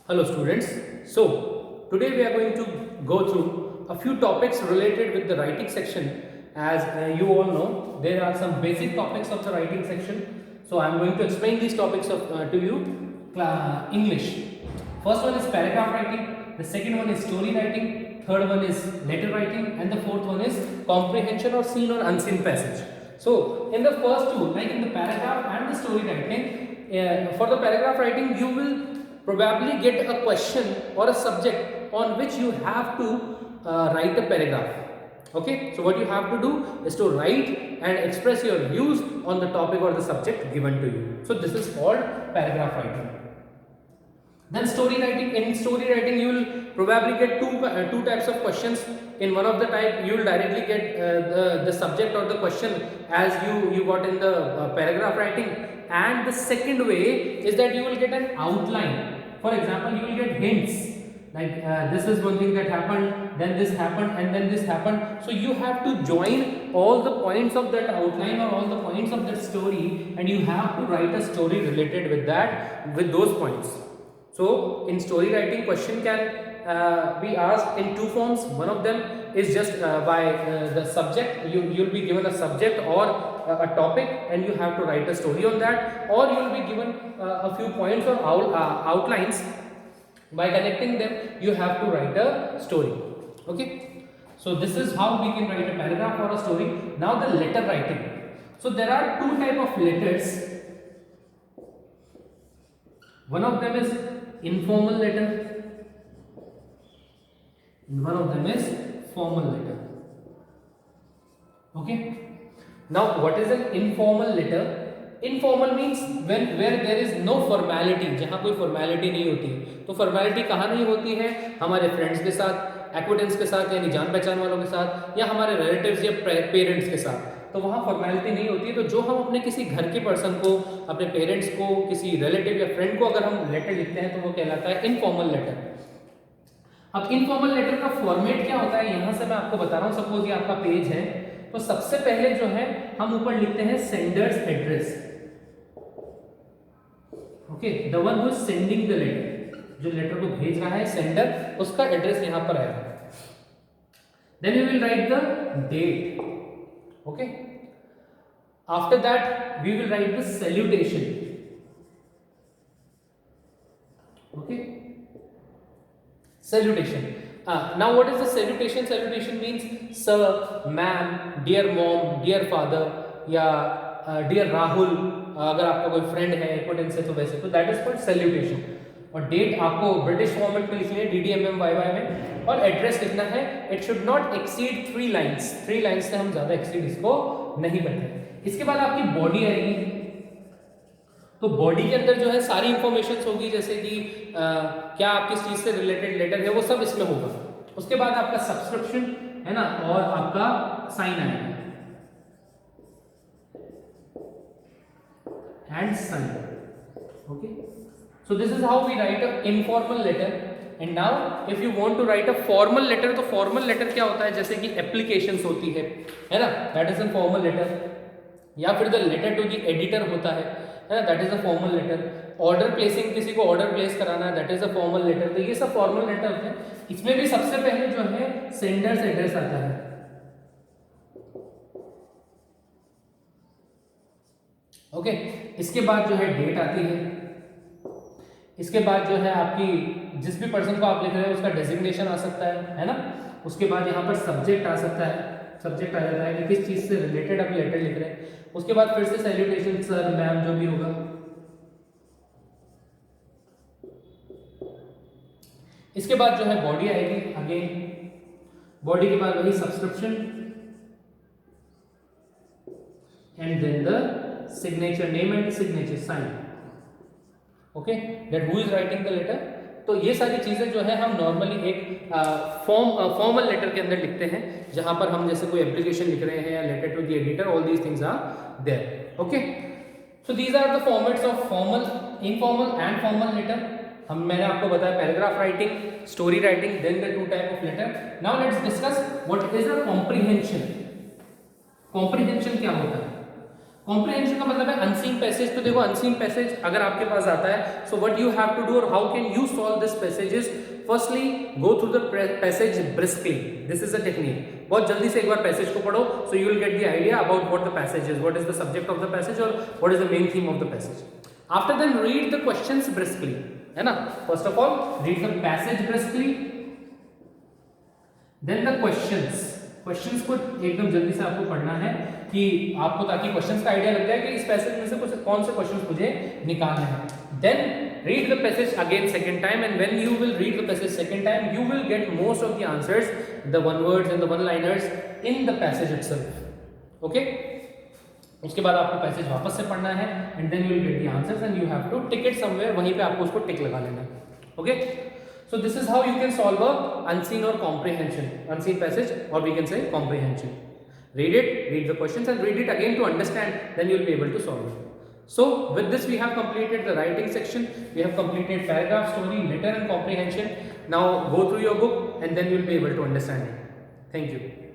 Hello students. So today we are going to go through a few topics related with the writing section. As you all know, there are some basic topics of the writing section. So I am going to explain these topics to you. English. First one is paragraph writing. The second one is story writing. Third one is letter writing, and the fourth one is comprehension or seen or unseen passage. So in the first two, like in the paragraph and the story writing, for the paragraph writing, you will probably get a question or a subject on which you have to write a paragraph. Okay, so what you have to do is to write and express your views on the topic or the subject given to you. So this is called paragraph writing. Then story writing. In story writing, you will probably get two types of questions. In one of the type, you will directly get the subject or the question as you got in the paragraph writing, and the second way is that you will get an outline. For example, you will get hints like this is one thing that happened, then this happened, and then this happened. So you have to join all the points of that outline or all the points of that story, and you have to write a story related with that, with those points. So in story writing, question can be asked in two forms. One of them is just by the subject. You'll be given a subject or a topic, and you have to write a story on that, or you will be given a few points or outlines. By connecting them, you have to write a story. Okay, so this is how we can write a paragraph or a story. Now the letter writing. So there are two type of letters. One of them is informal letter, and one of them is formal letter. Okay, now what is an informal letter? Informal means where there is no formality, जहाँ कोई formality नहीं होती. तो formality कहाँ नहीं होती है? हमारे friends के साथ, acquaintance के साथ, यानी जान पहचान वालों के साथ, या हमारे relatives या parents के साथ. तो वहाँ फॉर्मेलिटी नहीं होती है. तो जो हम अपने किसी घर के पर्सन को, अपने पेरेंट्स को, किसी रिलेटिव या फ्रेंड को अगर हम लेटर लिखते हैं तो वो कहलाता है इनफॉर्मल लेटर. अब इनफॉर्मल लेटर का फॉर्मेट क्या होता है, यहाँ से मैं आपको बता रहा हूँ. सपोज ये आपका पेज है, तो सबसे पहले जो है हम ऊपर लिखते हैं sender's address. Okay, the one who is sending the letter, जो लेटर को भेज रहा है सेंडर, उसका एड्रेस यहाँ पर आएगा. Then we will write the date. Okay, after that we will write the salutation. Okay, salutation. Now what is the salutation? Salutation means sir, ma'am, dear mom, dear father, या dear Rahul. अगर आपका कोई friend है, एक्वाइंटेंस है, तो वैसे तो that is called salutation. और डेट आपको ब्रिटिश फॉर्मेट में लिखनी है, DDMMYY में, और एड्रेस लिखना है. It should not exceed 3 lines. 3 lines से हम ज्यादा एक्सीड इसको नहीं करते. इसके बाद आपकी बॉडी आएगी. तो बॉडी के अंदर जो है सारी इंफॉर्मेशन होगी, जैसे कि क्या आप किस चीज से रिलेटेड लेटर है, वो सब इसमें होगा. उसके बाद आपका सब्सक्रिप्शन है ना, और आपका साइन आएगा, and sign. Okay, so this is how we write a informal letter. and now if you want to write a formal letter, तो formal letter क्या होता है, जैसे कि applications होती है ना, that is a formal letter. या फिर the letter to the editor होता है ना, that is a formal letter. order placing, किसी को order place कराना, that is a formal letter. तो ये सब formal letter होते हैं. इसमें भी सबसे पहले जो है senders address आता है. ओके, इसके बाद जो है डेट आती है. इसके बाद जो है आपकी जिस भी पर्सन को आप लिख रहे हैं उसका डेजिग्नेशन आ सकता है ना. उसके बाद यहाँ पर सब्जेक्ट आ सकता है, सब्जेक्ट आ जाता है कि किस चीज से रिलेटेड आप लेटर लिख रहे हैं. उसके बाद फिर से सैल्यूटेशन, सर, मैम, जो भी होगा. इसके बाद जो है बॉडी आएगी. अगेन बॉडी के बाद वही subscription, and then the signature, name and signature, sign. Okay, that who is writing the letter. तो ये सारी चीजें जो है हम नॉर्मली एक फॉर्मल लेटर के अंदर लिखते हैं, जहां पर हम जैसे कोई एप्लीकेशन लिख रहे हैं या letter to the editor, all these things are there. Okay, so these are the formats of formal, informal and formal letter. मैंने आपको बताया paragraph writing, story writing, then the two type of letter. Now let's discuss what is a comprehension. Comprehension क्या होता है? Comprehension का मतलब है unseen passage. तो देखो अनसीन पैसेज अगर आपके पास आता है, so what you have to do और how can you solve this passages, firstly go through the passage briskly, this is a technique. बहुत जल्दी से एक बार पैसेज को पढ़ो, so you will get the idea about what the passage is, what is the subject of the passage और what is the main theme of the passage. After then read the questions briskly, है ना। First of all read the passage briskly, then the questions. Questions को एकदम जल्दी से आपको पढ़ना है कि आपको, ताकि क्वेश्चंस का आइडिया लग जाए कि इस पैसेज में से कुछ कौन से क्वेश्चंस मुझे निकालने हैं। Then read the passage again second time, and when you will read the passage second time you will get most of the answers, the one words and the one liners in the passage itself. Okay, उसके बाद आपको passage वापस से पढ़ना है and then you will get the answers and you have to tick it somewhere, वहीं पे आपको उसको टिक लगा लेना है। Okay, so this is how you can solve a unseen or comprehension, unseen passage, or we can say comprehension. Read it, read the questions and read it again to understand, then you will be able to solve it. So with this we have completed the writing section, we have completed paragraph, story, letter and comprehension. Now go through your book and then you will be able to understand it. Thank you.